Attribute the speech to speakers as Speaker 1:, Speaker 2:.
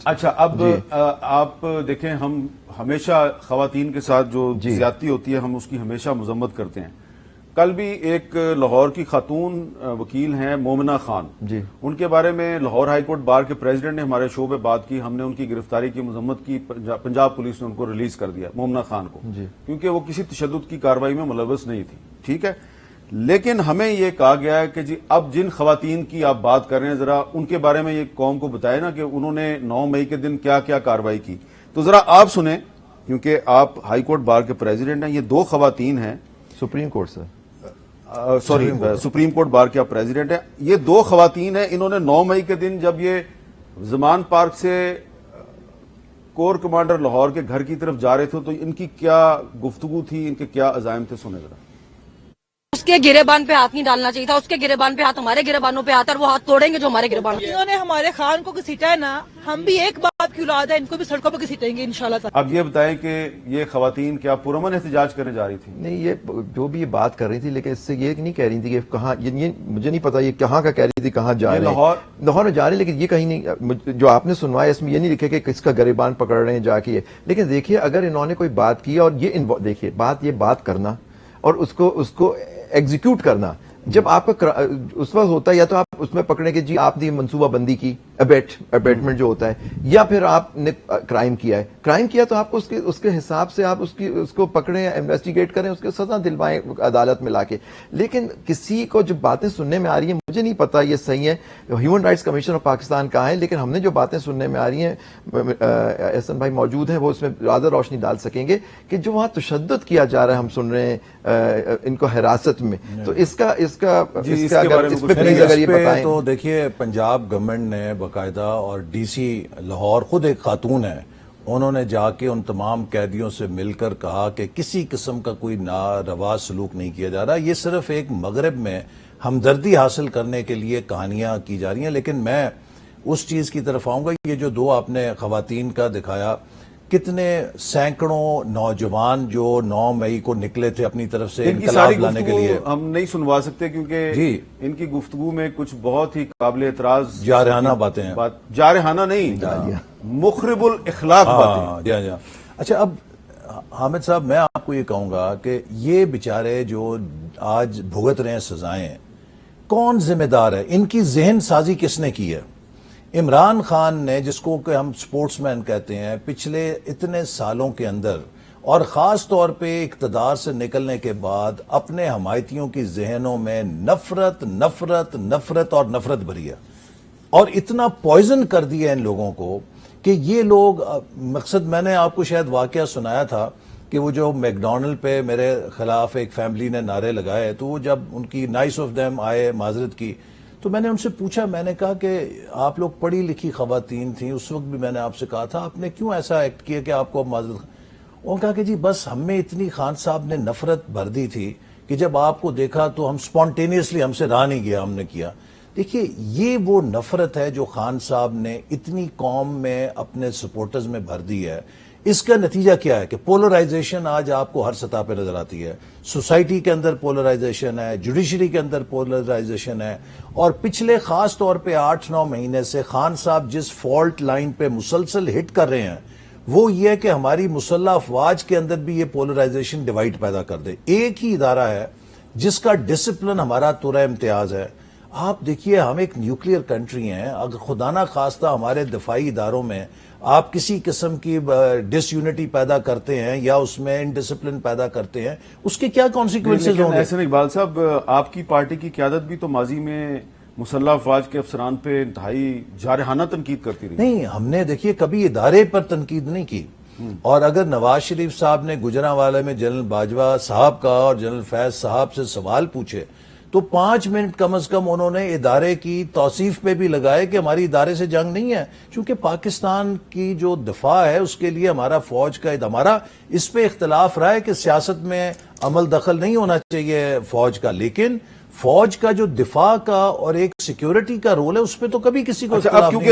Speaker 1: اچھا اب آپ دیکھیں ہم ہمیشہ خواتین کے ساتھ جو زیادتی ہوتی ہے ہم اس کی ہمیشہ مذمت کرتے ہیں. کل بھی ایک لاہور کی خاتون وکیل ہیں مومنہ خان, ان کے بارے میں لاہور ہائی کورٹ بار کے پریزیڈنٹ نے ہمارے شو پہ بات کی, ہم نے ان کی گرفتاری کی مذمت کی, پنجاب پولیس نے ان کو ریلیز کر دیا مومنہ خان کو, کیونکہ وہ کسی تشدد کی کارروائی میں ملوث نہیں تھی. ٹھیک ہے, لیکن ہمیں یہ کہا گیا ہے کہ جی اب جن خواتین کی آپ بات کر رہے ہیں ذرا ان کے بارے میں یہ قوم کو بتائے نا کہ انہوں نے 9 مئی کے دن کیا کیا کارروائی کی. تو ذرا آپ سنیں, کیونکہ آپ ہائی کورٹ بار کے پریزیڈنٹ ہیں. یہ 2 خواتین ہیں,
Speaker 2: سپریم کورٹ سے
Speaker 1: سپریم کورٹ بار کے آپ پریزیڈنٹ ہیں. یہ 2 خواتین ہیں, انہوں نے 9 مئی کے دن جب یہ زمان پارک سے کور کمانڈر لاہور کے گھر کی طرف جا رہے تھے تو ان کی کیا گفتگو تھی, ان کے کیا عزائم تھے, سنیں ذرا.
Speaker 3: اس کے گریبان پہ ہاتھ نہیں ڈالنا چاہیے تھا, اس کے گریبان پہ ہاتھ ہمارے گریبانوں پہ آتا ہے اور وہ ہاتھ توڑیں گے جو ہمارے گریبان.
Speaker 4: انہوں نے ہمارے خان کو گھسیٹا ہے نا, ہم بھی ایک باپ کی اولاد ہے, ان کو بھی سڑکوں پہ گھسیٹیں گے انشاءاللہ.
Speaker 1: اب یہ بتائیں کہ یہ خواتین کیا پرامن احتجاج کرنے جا رہی تھی؟
Speaker 2: نہیں, یہ جو بھی یہ بات کر رہی تھی, لیکن اس سے یہ نہیں کہہ رہی تھی کہ کہاں, یہ مجھے نہیں پتا یہ کہاں کا کہہ رہی تھی, کہاں جا رہے ہیں. لاہور میں جا رہے ہیں, لیکن یہ کہیں نہیں, جو آپ نے سنوایا اس میں یہ نہیں لکھے کہ کس کا گریبان پکڑ رہے ہیں جا کے. لیکن دیکھیے اگر انہوں نے کوئی بات کی اور یہ دیکھیے بات کرنا اور اس کو ایگزیکیوٹ کرنا, جب آپ کا اس وقت ہوتا ہے یا تو آپ اس میں پکڑیں کہ جی آپ نے منصوبہ بندی کی, ابیٹمنٹ جو ہوتا ہے, یا پھر آپ نے کرائم کیا تو آپ کو اس کے حساب سے آپ اس کو پکڑیں, انویسٹیگیٹ کریں, اس کے سزا دلوائیں عدالت میں لا کے. لیکن کسی کو جو باتیں سننے میں آ رہی ہیں, مجھے نہیں پتا یہ صحیح ہے, human rights commission of Pakistan کہاں ہے, لیکن ہم نے جو باتیں سننے میں آ رہی ہیں, احسن بھائی موجود ہیں, وہ اس میں زیادہ روشنی ڈال سکیں گے کہ جو وہاں تشدد کیا جا رہا ہے, ہم سن رہے ہیں ان کو حراست میں, تو اس کا اگر یہ بتائیں.
Speaker 5: تو دیکھیے پنجاب گورنمنٹ نے باقاعدہ, اور ڈی سی لاہور خود ایک خاتون ہے, انہوں نے جا کے ان تمام قیدیوں سے مل کر کہا کہ کسی قسم کا کوئی ناروا سلوک نہیں کیا جا رہا. یہ صرف ایک مغرب میں ہمدردی حاصل کرنے کے لیے کہانیاں کی جا رہی ہیں. لیکن میں اس چیز کی طرف آؤں گا, یہ جو 2 آپ نے خواتین کا دکھایا, کتنے سینکڑوں نوجوان جو 9 مئی کو نکلے تھے اپنی طرف سے انقلاب لانے کے لیے,
Speaker 1: ہم نہیں سنوا سکتے کیونکہ ان کی گفتگو میں کچھ بہت ہی قابل اعتراض
Speaker 5: جارحانہ باتیں ہیں.
Speaker 1: جارحانہ نہیں, مخرب الاخلاق باتیں.
Speaker 5: اچھا, اب حامد صاحب میں آپ کو یہ کہوں گا کہ یہ بیچارے جو آج بھگت رہے ہیں سزائیں, کون ذمہ دار ہے, ان کی ذہن سازی کس نے کی ہے؟ عمران خان نے, جس کو کہ ہم سپورٹس مین کہتے ہیں, پچھلے اتنے سالوں کے اندر اور خاص طور پہ اقتدار سے نکلنے کے بعد اپنے حمایتیوں کی ذہنوں میں نفرت اور نفرت بھری ہے, اور اتنا پوائزن کر دیا ان لوگوں کو کہ یہ لوگ, مقصد میں نے آپ کو شاید واقعہ سنایا تھا کہ وہ جو میک ڈونلڈ پہ میرے خلاف ایک فیملی نے نعرے لگائے, تو وہ جب ان کی نائس آف دیم آئے معذرت کی, تو میں نے ان سے پوچھا, میں نے کہا کہ آپ لوگ پڑھی لکھی خواتین تھیں, اس وقت بھی میں نے آپ سے کہا تھا, آپ نے کیوں ایسا ایکٹ کیا کہ آپ کو اب معذرت. انہوں نے کہا کہ جی بس ہم میں اتنی خان صاحب نے نفرت بھر دی تھی کہ جب آپ کو دیکھا تو ہم سپونٹینیسلی, ہم سے رہا نہیں گیا, ہم نے کیا. دیکھیے یہ وہ نفرت ہے جو خان صاحب نے اتنی قوم میں اپنے سپورٹرز میں بھر دی ہے. اس کا نتیجہ کیا ہے کہ پولرائزیشن آج آپ کو ہر سطح پہ نظر آتی ہے. سوسائٹی کے اندر پولرائزیشن ہے, جوڈیشری کے اندر پولرائزیشن ہے, اور پچھلے خاص طور پہ 8-9 مہینے سے خان صاحب جس فالٹ لائن پہ مسلسل ہٹ کر رہے ہیں وہ یہ ہے کہ ہماری مسلح افواج کے اندر بھی یہ پولرائزیشن ڈیوائڈ پیدا کر دے. ایک ہی ادارہ ہے جس کا ڈسپلن ہمارا تورہ امتیاز ہے. آپ دیکھیے ہم ایک نیوکلیئر کنٹری ہیں, اگر خدا نہ خواستہ ہمارے دفاعی اداروں میں آپ کسی قسم کی ڈس یونٹی پیدا کرتے ہیں یا اس میں انڈسپلن پیدا کرتے ہیں, اس کے کیا کانسیکوینسز ہوں گے؟
Speaker 1: احسن اقبال صاحب, آپ کی پارٹی کی قیادت بھی تو ماضی میں مسلح افواج کے افسران پہ انتہائی جارحانہ تنقید کرتی رہی.
Speaker 5: نہیں, ہم نے دیکھیے کبھی ادارے پر تنقید نہیں کی, اور اگر نواز شریف صاحب نے گجرانوالے میں جنرل باجوہ صاحب کا اور جنرل فیض صاحب سے سوال پوچھے تو 5 منٹ کم از کم انہوں نے ادارے کی توصیف پہ بھی لگائے کہ ہماری ادارے سے جنگ نہیں ہے, چونکہ پاکستان کی جو دفاع ہے اس کے لیے ہمارا فوج کا, ہمارا اس پہ اختلاف رہا ہے کہ سیاست میں عمل دخل نہیں ہونا چاہیے فوج کا, لیکن فوج کا جو دفاع کا اور ایک سیکیورٹی کا رول ہے اس پہ تو کبھی کسی کو اختلاف نہیں.